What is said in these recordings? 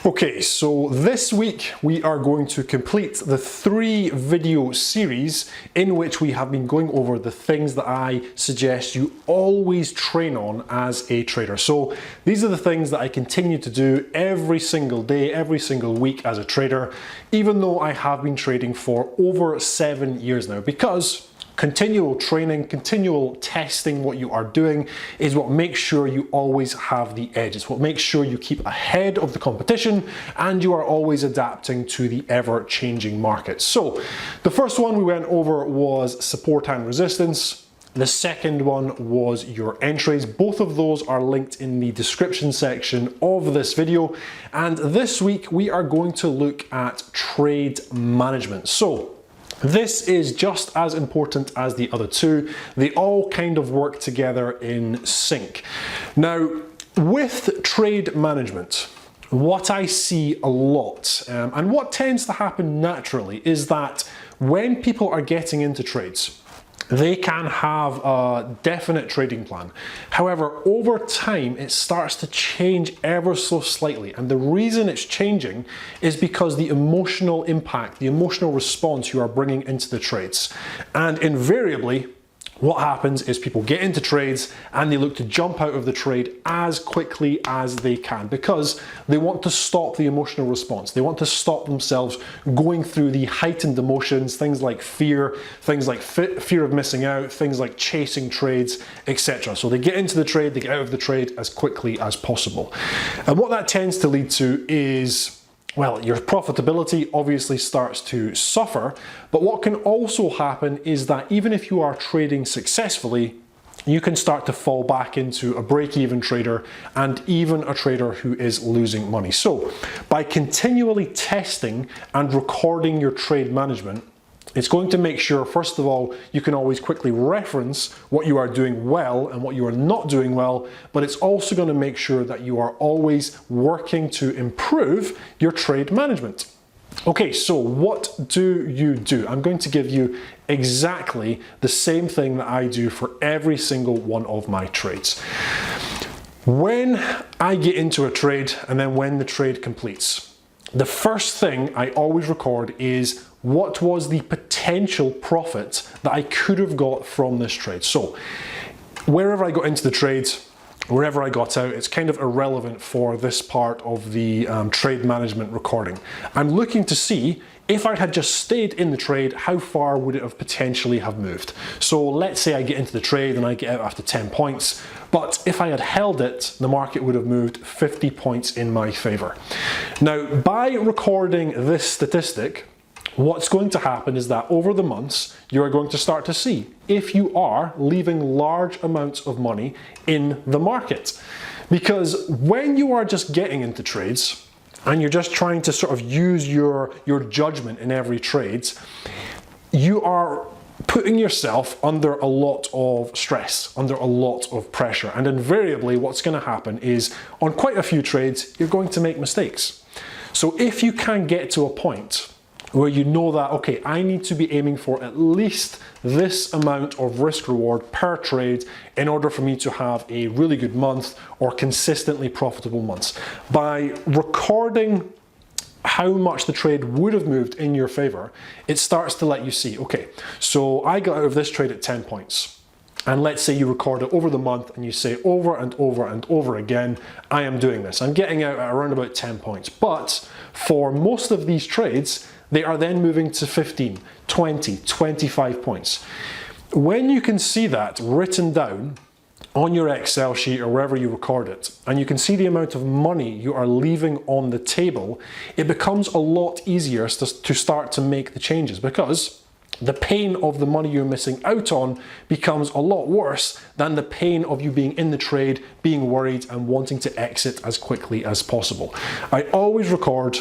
Okay, so this week we are going to complete the 3 video series in which we have been going over the things that I suggest you always train on as a trader. So these are the things that I continue to do every single day, every single week as a trader, even though I have been trading for over 7 years now, because continual training, continual testing what you are doing is what makes sure you always have the edge. It's what makes sure you keep ahead of the competition and you are always adapting to the ever-changing market. So the first one we went over was support and resistance. The second one was your entries. Both of those are linked in the description section of this video. And this week we are going to look at trade management. So this is just as important as the other two. They all kind of work together in sync. Now, with trade management, what I see a lot, and what tends to happen naturally, is that when people are getting into trades, they can have a definite trading plan. However, over time, it starts to change ever so slightly. And the reason it's changing is because the emotional impact, the emotional response you are bringing into the trades. And invariably, what happens is people get into trades and they look to jump out of the trade as quickly as they can because they want to stop the emotional response. They want to stop themselves going through the heightened emotions, things like fear, things like fear of missing out, things like chasing trades, etc. So they get into the trade, they get out of the trade as quickly as possible. And what that tends to lead to is, well, your profitability obviously starts to suffer, but what can also happen is that even if you are trading successfully, you can start to fall back into a break-even trader and even a trader who is losing money. So by continually testing and recording your trade management, it's going to make sure, first of all, you can always quickly reference what you are doing well and what you are not doing well, but it's also going to make sure that you are always working to improve your trade management. Okay, so what do you do? I'm going to give you exactly the same thing that I do for every single one of my trades. When I get into a trade and then when the trade completes, the first thing I always record is what was the potential profit that I could have got from this trade. So wherever I got into the trades, wherever I got out, it's kind of irrelevant for this part of the trade management recording. I'm looking to see if I had just stayed in the trade, how far would it have potentially have moved? So let's say I get into the trade and I get out after 10 points, but if I had held it, the market would have moved 50 points in my favor. Now, by recording this statistic, what's going to happen is that over the months, you are going to start to see if you are leaving large amounts of money in the market. Because when you are just getting into trades and you're just trying to sort of use your judgment in every trade, you are putting yourself under a lot of stress, under a lot of pressure. And invariably, what's going to happen is on quite a few trades, you're going to make mistakes. So if you can get to a point where you know that, okay, I need to be aiming for at least this amount of risk reward per trade in order for me to have a really good month or consistently profitable months. By recording how much the trade would have moved in your favor, it starts to let you see, okay, so I got out of this trade at 10 points. And let's say you record it over the month and you say over and over and over again, I am doing this. I'm getting out at around about 10 points. But for most of these trades, they are then moving to 15, 20, 25 points. When you can see that written down on your Excel sheet or wherever you record it, and you can see the amount of money you are leaving on the table, it becomes a lot easier to start to make the changes, because the pain of the money you're missing out on becomes a lot worse than the pain of you being in the trade, being worried and wanting to exit as quickly as possible. I always record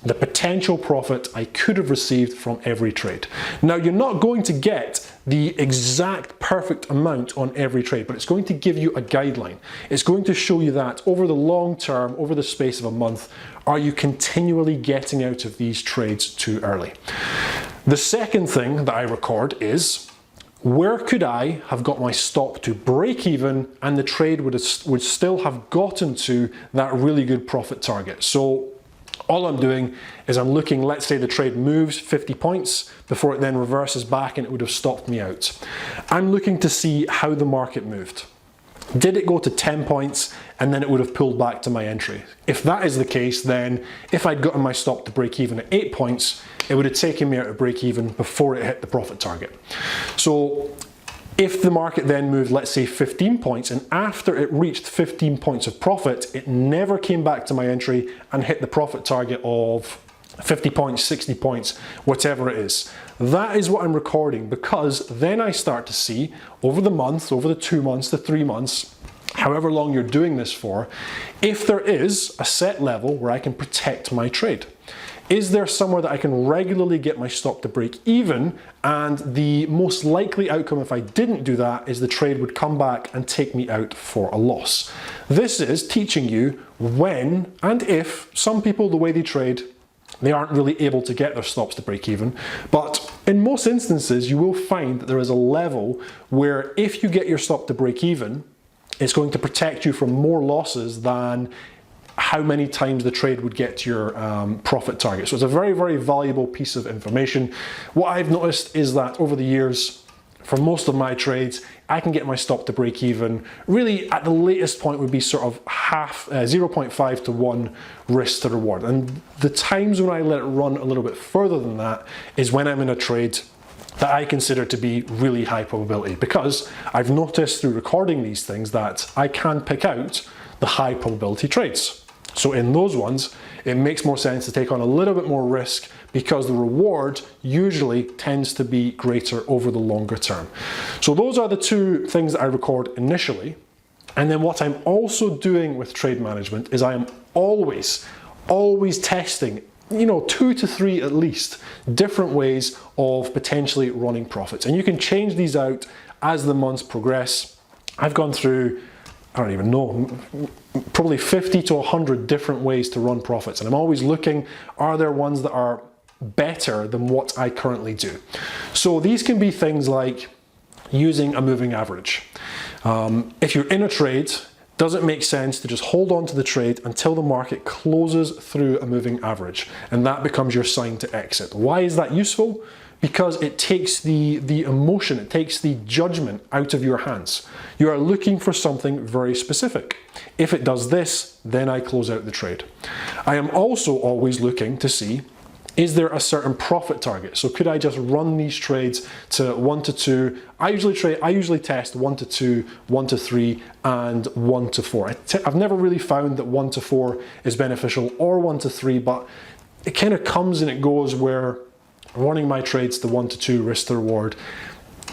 the potential profit I could have received from every trade. Now, you're not going to get the exact perfect amount on every trade, but it's going to give you a guideline. It's going to show you that over the long term, over the space of a month, are you continually getting out of these trades too early? The second thing that I record is, where could I have got my stop to break even and the trade would still have gotten to that really good profit target? So All I'm doing is I'm looking, let's say the trade moves 50 points before it then reverses back and it would have stopped me out. I'm looking to see how the market moved. Did it go to 10 points and then it would have pulled back to my entry? If that is the case, then if I'd gotten my stop to break even at 8 points, it would have taken me out of break even before it hit the profit target. So if the market then moved, let's say 15 points, and after it reached 15 points of profit, it never came back to my entry and hit the profit target of 50 points, 60 points, whatever it is. That is what I'm recording, because then I start to see over the month, over the 2 months, the 3 months, however long you're doing this for, if there is a set level where I can protect my trade. Is there somewhere that I can regularly get my stop to break even? And the most likely outcome if I didn't do that is the trade would come back and take me out for a loss. This is teaching you when and if some people, the way they trade, they aren't really able to get their stops to break even. But in most instances, you will find that there is a level where if you get your stop to break even, it's going to protect you from more losses than how many times the trade would get to your profit target. So it's a very, very valuable piece of information. What I've noticed is that over the years, for most of my trades, I can get my stop to break even. Really, at the latest point would be sort of 0.5 to 1 risk to reward. And the times when I let it run a little bit further than that is when I'm in a trade that I consider to be really high probability, because I've noticed through recording these things that I can pick out the high probability trades. So in those ones, it makes more sense to take on a little bit more risk because the reward usually tends to be greater over the longer term. So those are the two things that I record initially. And then what I'm also doing with trade management is I am always testing, 2 to 3 at least, different ways of potentially running profits. And you can change these out as the months progress. I've gone through, I don't even know, probably 50 to 100 different ways to run profits. And I'm always looking, are there ones that are better than what I currently do? So these can be things like using a moving average. If you're in a trade, does it make sense to just hold on to the trade until the market closes through a moving average? And that becomes your sign to exit. Why is that useful? Because it takes the emotion, it takes the judgment out of your hands. You are looking for something very specific. If it does this, then I close out the trade. I am also always looking to see, is there a certain profit target? So could I just run these trades to 1 to 2? I usually test 1 to 2, 1 to 3, and 1 to 4. I've never really found that 1 to 4 is beneficial, or 1 to 3, but it kind of comes and it goes where running my trades to 1 to 2 risk to reward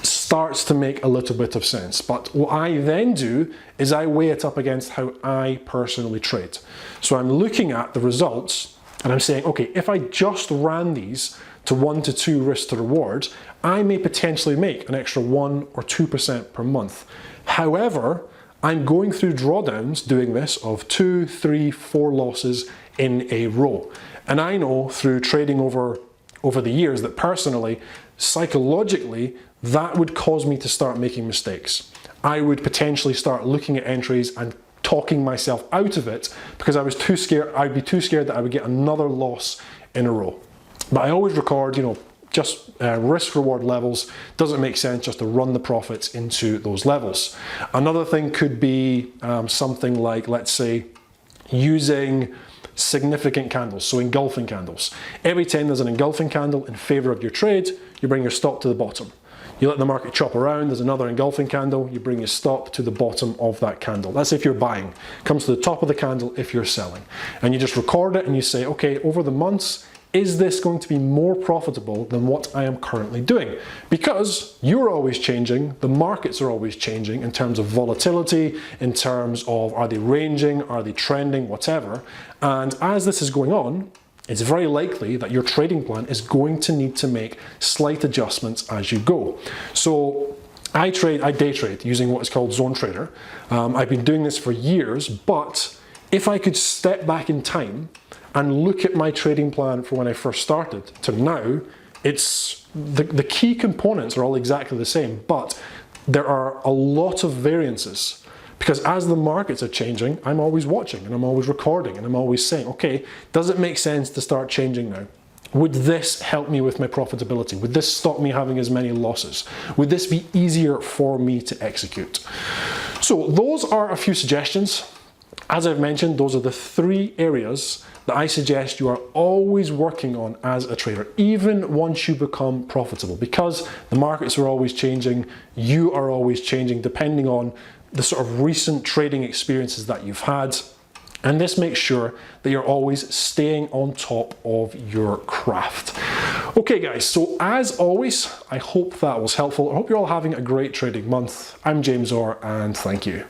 starts to make a little bit of sense. But what I then do is I weigh it up against how I personally trade. So I'm looking at the results and I'm saying, okay, if I just ran these to 1 to 2 risk to reward, I may potentially make an extra 1 or 2% per month. However, I'm going through drawdowns doing this of 2, 3, 4 losses in a row. And I know through trading over the years that personally, psychologically, that would cause me to start making mistakes. I would potentially start looking at entries and talking myself out of it because I was too scared. I'd be too scared that I would get another loss in a row. But I always record, just risk reward levels. Doesn't make sense just to run the profits into those levels. Another thing could be something like, let's say, using significant candles, so engulfing candles. Every time there's an engulfing candle in favor of your trade, you bring your stop to the bottom. You let the market chop around, there's another engulfing candle, you bring your stop to the bottom of that candle. That's if you're buying. Comes to the top of the candle if you're selling. And you just record it and you say, okay, over the months, is this going to be more profitable than what I am currently doing? Because you're always changing, the markets are always changing in terms of volatility, in terms of are they ranging, are they trending, whatever. And as this is going on, it's very likely that your trading plan is going to need to make slight adjustments as you go. So I day trade using what is called Zone Trader. I've been doing this for years, but if I could step back in time and look at my trading plan from when I first started to now, it's the key components are all exactly the same, but there are a lot of variances Because as the markets are changing, I'm always watching and I'm always recording and I'm always saying, okay, does it make sense to start changing now? Would this help me with my profitability? Would this stop me having as many losses? Would this be easier for me to execute? So those are a few suggestions. As I've mentioned, those are the 3 areas that I suggest you are always working on as a trader, even once you become profitable, because the markets are always changing, you are always changing depending on the sort of recent trading experiences that you've had. And this makes sure that you're always staying on top of your craft. Okay guys, so as always, I hope that was helpful. I hope you're all having a great trading month. I'm James Orr, and thank you.